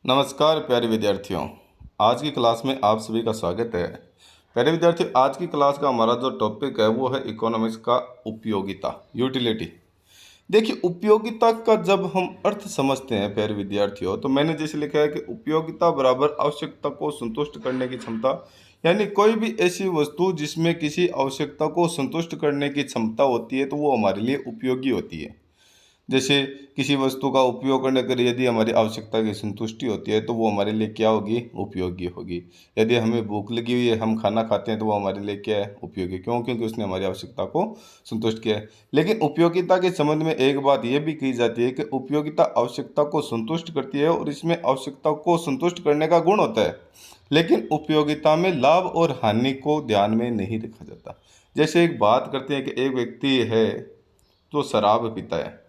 नमस्कार प्यारे विद्यार्थियों। आज की क्लास में आप सभी का स्वागत है। प्यारे विद्यार्थियों, आज की क्लास का हमारा जो टॉपिक है वो है इकोनॉमिक्स का उपयोगिता, यूटिलिटी। देखिए, उपयोगिता का जब हम अर्थ समझते हैं प्यारे विद्यार्थियों, तो मैंने जैसे लिखा है कि उपयोगिता बराबर आवश्यकता को संतुष्ट करने की क्षमता। यानी कोई भी ऐसी वस्तु जिसमें किसी आवश्यकता को संतुष्ट करने की क्षमता होती है तो वो हमारे लिए उपयोगी होती है। जैसे किसी वस्तु का उपयोग करने कर यदि हमारी आवश्यकता की संतुष्टि होती है तो वो हमारे लिए क्या होगी? उपयोगी होगी। यदि हमें भूख लगी हुई है, हम खाना खाते हैं, तो वो हमारे लिए क्या है? उपयोगी। क्यों? क्योंकि उसने हमारी आवश्यकता को संतुष्ट किया है। लेकिन उपयोगिता के संबंध में एक बात यह भी कही जाती है कि उपयोगिता आवश्यकता को संतुष्ट करती है और इसमें आवश्यकता को संतुष्ट करने का गुण होता है। लेकिन उपयोगिता में लाभ और हानि को ध्यान में नहीं रखा जाता। जैसे एक बात करते हैं कि एक व्यक्ति है जो शराब पीता है।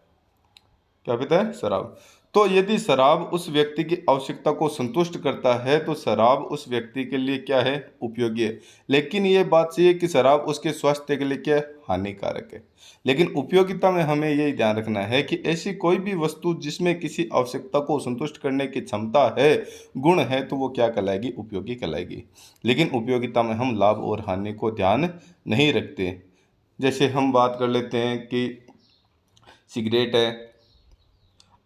क्या पीता है? शराब। तो यदि शराब उस व्यक्ति की आवश्यकता को संतुष्ट करता है तो शराब उस व्यक्ति के लिए क्या है? उपयोगी है। लेकिन ये बात सही है कि शराब उसके स्वास्थ्य के लिए क्या है? हानिकारक है। लेकिन उपयोगिता में हमें यही ध्यान रखना है कि ऐसी कोई भी वस्तु जिसमें किसी आवश्यकता को संतुष्ट करने की क्षमता है, गुण है, तो वो क्या कहलाएगी? उपयोगी कहलाएगी। लेकिन उपयोगिता में हम लाभ और हानि को ध्यान नहीं रखते। जैसे हम बात कर लेते हैं कि सिगरेट है।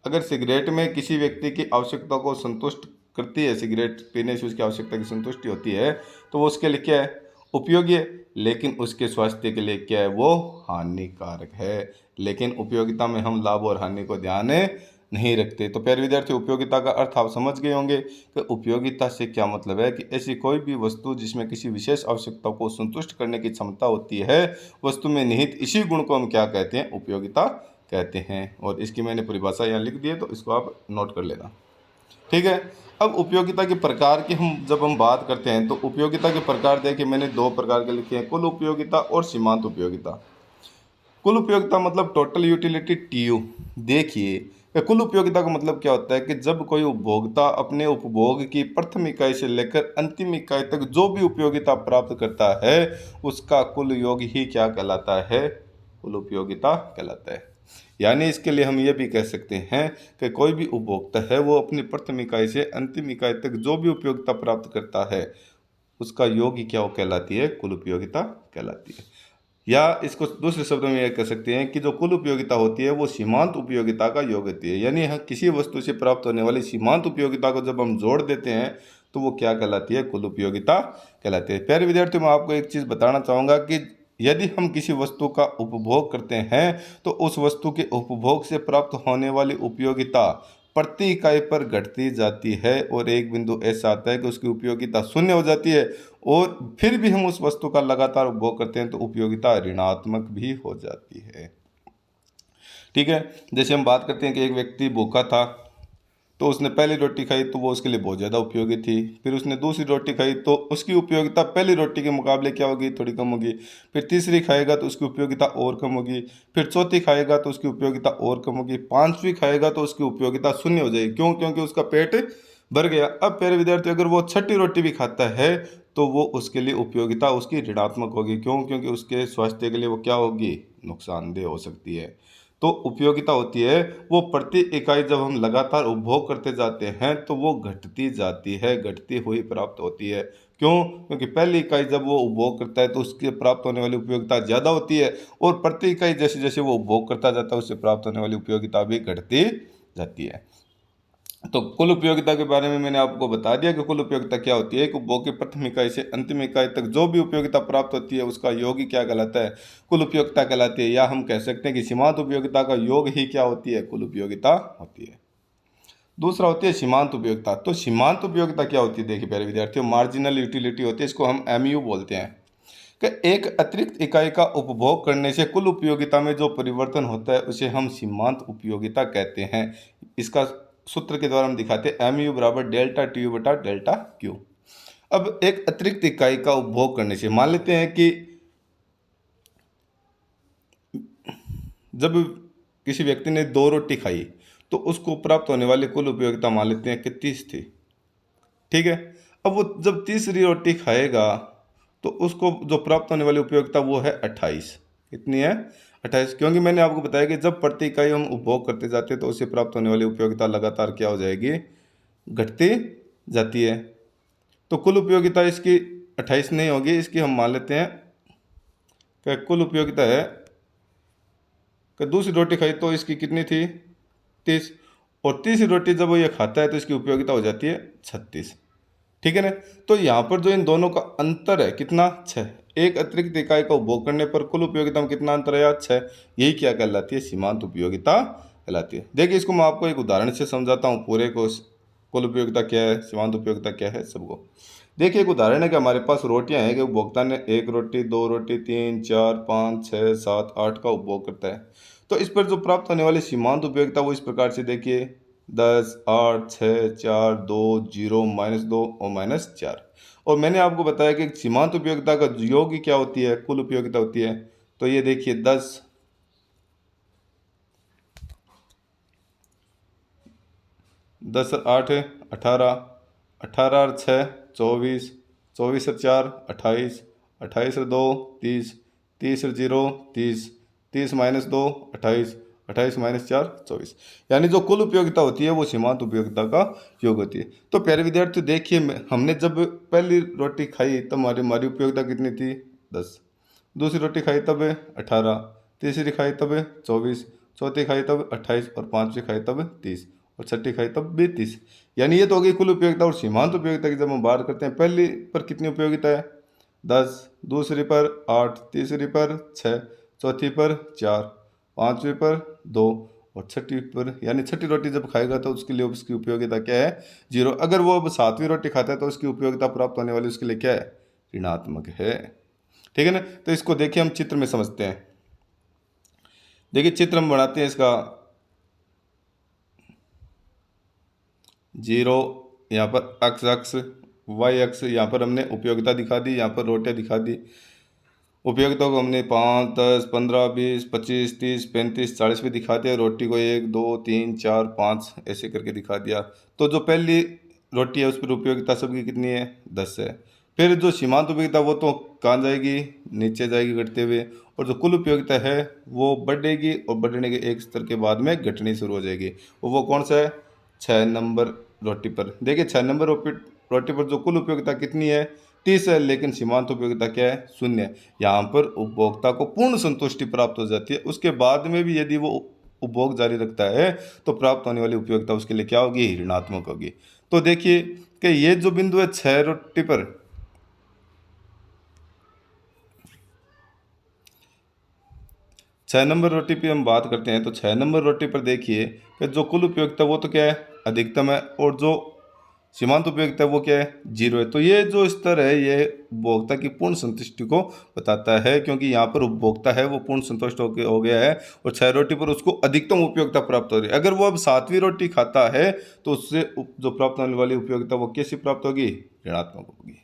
अगर सिगरेट में किसी व्यक्ति की आवश्यकता को संतुष्ट करती है, सिगरेट पीने से उसकी आवश्यकता की संतुष्टि होती है, तो वो उसके लिए क्या है? उपयोगी है। लेकिन उसके स्वास्थ्य के लिए क्या है? वो हानिकारक है। लेकिन उपयोगिता में हम लाभ और हानि को ध्यान नहीं रखते। तो प्यारे विद्यार्थी, उपयोगिता का अर्थ आप समझ गए होंगे कि उपयोगिता से क्या मतलब है कि ऐसी कोई भी वस्तु जिसमें किसी विशेष आवश्यकता को संतुष्ट करने की क्षमता होती है, वस्तु में निहित इसी गुण को हम क्या कहते हैं? उपयोगिता कहते हैं। और इसकी मैंने परिभाषा यहाँ लिख दी है, तो इसको आप नोट कर लेना। ठीक है। अब उपयोगिता के प्रकार की जब हम बात करते हैं तो उपयोगिता के प्रकार देखिए, मैंने दो प्रकार के लिखे हैं, कुल उपयोगिता और सीमांत उपयोगिता। कुल उपयोगिता मतलब टोटल यूटिलिटी, टीयू। देखिए, कुल उपयोगिता का मतलब क्या होता है कि जब कोई उपभोक्ता अपने उपभोग की प्रथम इकाई से लेकर अंतिम इकाई तक जो भी उपयोगिता प्राप्त करता है उसका कुल योग ही क्या कहलाता है? कुल उपयोगिता कहलाता है। यानी इसके लिए हम ये भी कह सकते हैं कि कोई भी उपभोक्ता है वो अपनी प्रथम इकाई से अंतिम इकाई तक जो भी उपयोगिता प्राप्त करता है उसका योग ही क्या कहलाती है? कुल उपयोगिता कहलाती है। या इसको दूसरे शब्दों में यह कह सकते हैं कि जो कुल उपयोगिता होती है वो सीमांत उपयोगिता का योग होती है। यानी किसी वस्तु से प्राप्त होने वाली सीमांत उपयोगिता को जब हम जोड़ देते हैं तो वो क्या कहलाती है? कुल उपयोगिता कहलाती है। प्यारे विद्यार्थियों, मैं आपको एक चीज़ बताना चाहूँगा कि यदि हम किसी वस्तु का उपभोग करते हैं तो उस वस्तु के उपभोग से प्राप्त होने वाली उपयोगिता प्रति इकाई पर घटती जाती है और एक बिंदु ऐसा आता है कि उसकी उपयोगिता शून्य हो जाती है और फिर भी हम उस वस्तु का लगातार उपभोग करते हैं तो उपयोगिता ऋणात्मक भी हो जाती है। ठीक है। जैसे हम बात करते हैं कि एक व्यक्ति भूखा था, तो उसने पहली रोटी खाई तो वो उसके लिए बहुत ज़्यादा उपयोगी थी। फिर उसने दूसरी रोटी खाई तो उसकी उपयोगिता पहली रोटी के मुकाबले क्या होगी? थोड़ी कम होगी। फिर तीसरी खाएगा तो उसकी उपयोगिता और कम होगी। फिर चौथी खाएगा तो उसकी उपयोगिता और कम होगी। पांचवी खाएगा तो उसकी उपयोगिता शून्य हो जाएगी। क्यों? क्योंकि उसका पेट भर गया। अब प्यारे विद्यार्थी, अगर वो छठी रोटी भी खाता है तो वो उसके लिए उपयोगिता उसकी ऋणात्मक होगी। क्यों? क्योंकि उसके स्वास्थ्य के लिए वो क्या होगी? नुकसानदेह हो सकती है। तो उपयोगिता होती है वो प्रति इकाई जब हम लगातार उपभोग करते जाते हैं तो वो घटती जाती है, घटती हुई प्राप्त होती है। क्यों? क्योंकि पहली इकाई जब वो उपभोग करता है तो उसके प्राप्त होने वाली उपयोगिता ज़्यादा होती है और प्रति इकाई जैसे जैसे वो उपभोग करता जाता है उससे प्राप्त होने वाली उपयोगिता भी घटती जाती है। तो कुल उपयोगिता के बारे में मैंने आपको बता दिया कि कुल उपयोगिता क्या होती है। कि उपभोग की प्रथम इकाई से अंतिम इकाई तक जो भी उपयोगिता प्राप्त होती है उसका योग ही क्या कहलाता है? कुल उपयोगिता कहलाती है। या हम कह सकते हैं कि सीमांत उपयोगिता का योग ही क्या होती है? कुल उपयोगिता होती है। दूसरा होती है सीमांत उपयोगिता। तो सीमांत उपयोगिता क्या होती है? देखिए प्यारे विद्यार्थियों, मार्जिनल यूटिलिटी होती है, इसको हम एमयू बोलते हैं। कि एक अतिरिक्त इकाई का उपभोग करने से कुल उपयोगिता में जो परिवर्तन होता है उसे हम सीमांत उपयोगिता कहते हैं। इसका सूत्र के द्वारा हम दिखाते हैं, एम यू बराबर डेल्टा टी यू बटा डेल्टा क्यू। अब एक अतिरिक्त इकाई का उपभोग करने से, मान लेते हैं कि जब किसी व्यक्ति ने 2 रोटी खाई तो उसको प्राप्त होने वाली कुल उपयोगिता मान लेते हैं कि 30 थी। ठीक है। अब वो जब तीसरी रोटी खाएगा तो उसको जो प्राप्त होने वाली उपयोगिता वो है 28। कितनी है? 28। क्योंकि मैंने आपको बताया कि जब प्रति इकाई हम उपभोग करते जाते हैं तो उससे प्राप्त होने वाली उपयोगिता लगातार क्या हो जाएगी? घटती जाती है। तो कुल उपयोगिता इसकी 28 नहीं होगी, इसकी हम मान लेते हैं कि कुल उपयोगिता है कि दूसरी रोटी खाई तो इसकी कितनी थी 30, और तीसरी रोटी जब वो ये खाता है तो इसकी उपयोगिता हो जाती है 36। ठीक है ना। तो यहाँ पर जो इन दोनों का अंतर है कितना 6, एक अतिरिक्त इकाई का उपभोग करने पर कुल उपयोगिता में कितना अंतर है 6, यही क्या कहलाती है सीमांत उपयोगिता कहलाती है। देखिए इसको मैं आपको एक उदाहरण से समझाता हूँ पूरे को, कुल उपयोगिता क्या है सीमांत उपयोगिता क्या है सबको। देखिए एक उदाहरण है कि हमारे पास रोटियां हैं कि उपभोक्ता ने 1 रोटी 2 रोटी 3 4 5 6 7 8 का उपभोग करता है। तो इस पर जो प्राप्त होने वाली सीमांत उपयोगिता वो इस प्रकार से देखिए 10 8 6 4 2 0 -2 और -4। और मैंने आपको बताया कि सीमांत उपयोगिता का योग क्या होती है कुल उपयोगिता होती है। तो ये देखिए 10 10 8 18 18 और 6 24 24 और 4 28 28 और 2 30 30 और 0 30 30 -2 28 28 -4 24, यानी जो कुल उपयोगिता होती है वो सीमांत उपयोगिता का योग होती है। तो प्यारे विद्यार्थी देखिए हमने जब पहली रोटी खाई तब हमारी हमारी उपयोगिता कितनी थी 10, दूसरी रोटी खाई तब 18, तीसरी खाई तब 24, चौथी खाई तब 28 और पांचवी खाई तब 30 और छठी खाई तब भी 30। यानी ये तो हो गई कुल उपयोगिता। और सीमांत उपयोगिता की जब हम बात करते हैं पहली पर कितनी उपयोगिता है 10, दूसरी पर 8, तीसरी पर 6, चौथी पर 4, पांचवी पर 2 और छठी पर, यानी छठी रोटी जब खाएगा तो उसके लिए उसकी उपयोगिता क्या है 0। अगर वो अब सातवीं रोटी खाता है तो उसकी उपयोगिता प्राप्त होने वाली उसके लिए क्या है ऋणात्मक है। ठीक है ना। तो इसको देखिए हम चित्र में समझते हैं। देखिए चित्र हम बनाते हैं इसका 0 यहाँ पर एक्स अक्ष वाई अक्ष, यहाँ पर हमने उपयोगिता दिखा दी, यहाँ पर रोटियां दिखा दी। उपयोगिता को हमने 5 10 15 20 25 30 35 40 भी दिखा दिया, रोटी को 1 2 3 4 5 ऐसे करके दिखा दिया। तो जो पहली रोटी है उस पर उपयोगिता सबकी कितनी है 10 है। फिर जो सीमांत उपयोगिता वो तो कहाँ जाएगी नीचे जाएगी घटते हुए, और जो कुल उपयोगिता है वो बढ़ेगी और बढ़ने के एक स्तर के बाद में घटनी शुरू हो जाएगी। वो कौन सा है 6 नंबर रोटी पर। देखिए 6 नंबर रोटी पर जो कुल उपयोगिता कितनी है 30 है, लेकिन सीमांत उपयोगिता क्या है 0 है। यहाँ पर उपभोक्ता को पूर्ण संतुष्टि प्राप्त हो जाती है, उसके बाद में भी यदि वो उपभोग जारी रखता है तो प्राप्त होने वाली उपयोगिता उसके लिए क्या होगी ऋणात्मक होगी। तो देखिए कि ये जो बिंदु है 6 रोटी पर, 6 नंबर रोटी पे हम बात करते हैं तो 6 नंबर रोटी पर देखिए कि जो कुल उपयोगिता वो तो क्या है अधिकतम है, और जो सीमांत उपयोगिता वो क्या है 0 है। तो ये जो स्तर है ये उपभोक्ता की पूर्ण संतुष्टि को बताता है, क्योंकि यहाँ पर उपभोक्ता है वो पूर्ण संतुष्ट हो गया है और 6 रोटी पर उसको अधिकतम उपयोगिता प्राप्त हो रही है। अगर वो अब 7वीं रोटी खाता है तो उससे जो प्राप्त होने वाली उपयोगिता वो कैसी प्राप्त होगी ऋणात्मक होगी।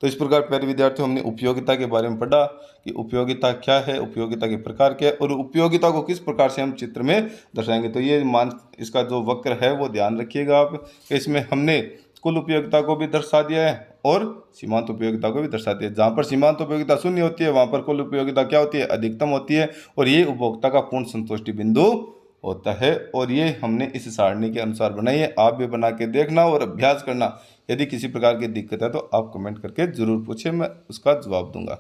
तो इस प्रकार प्यारे विद्यार्थियों हमने उपयोगिता के बारे में पढ़ा कि उपयोगिता क्या है, उपयोगिता के प्रकार क्या है, और उपयोगिता को किस प्रकार से हम चित्र में दर्शाएंगे। तो ये मान इसका जो वक्र है वो ध्यान रखिएगा आप, इसमें हमने कुल उपयोगिता को भी दर्शा दिया है और सीमांत उपयोगिता को भी दर्शा दिया है। जहाँ पर सीमांत उपयोगिता 0 होती है वहाँ पर कुल उपयोगिता क्या होती है अधिकतम होती है, और ये उपभोक्ता का पूर्ण संतुष्टि बिंदु होता है। और ये हमने इस सारणी के अनुसार बनाई है, आप भी बना के देखना और अभ्यास करना। यदि किसी प्रकार की दिक्कत है तो आप कमेंट करके ज़रूर पूछिए, मैं उसका जवाब दूंगा।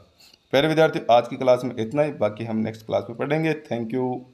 प्यारे विद्यार्थी आज की क्लास में इतना ही, बाकी हम नेक्स्ट क्लास में पढ़ेंगे। Thank you.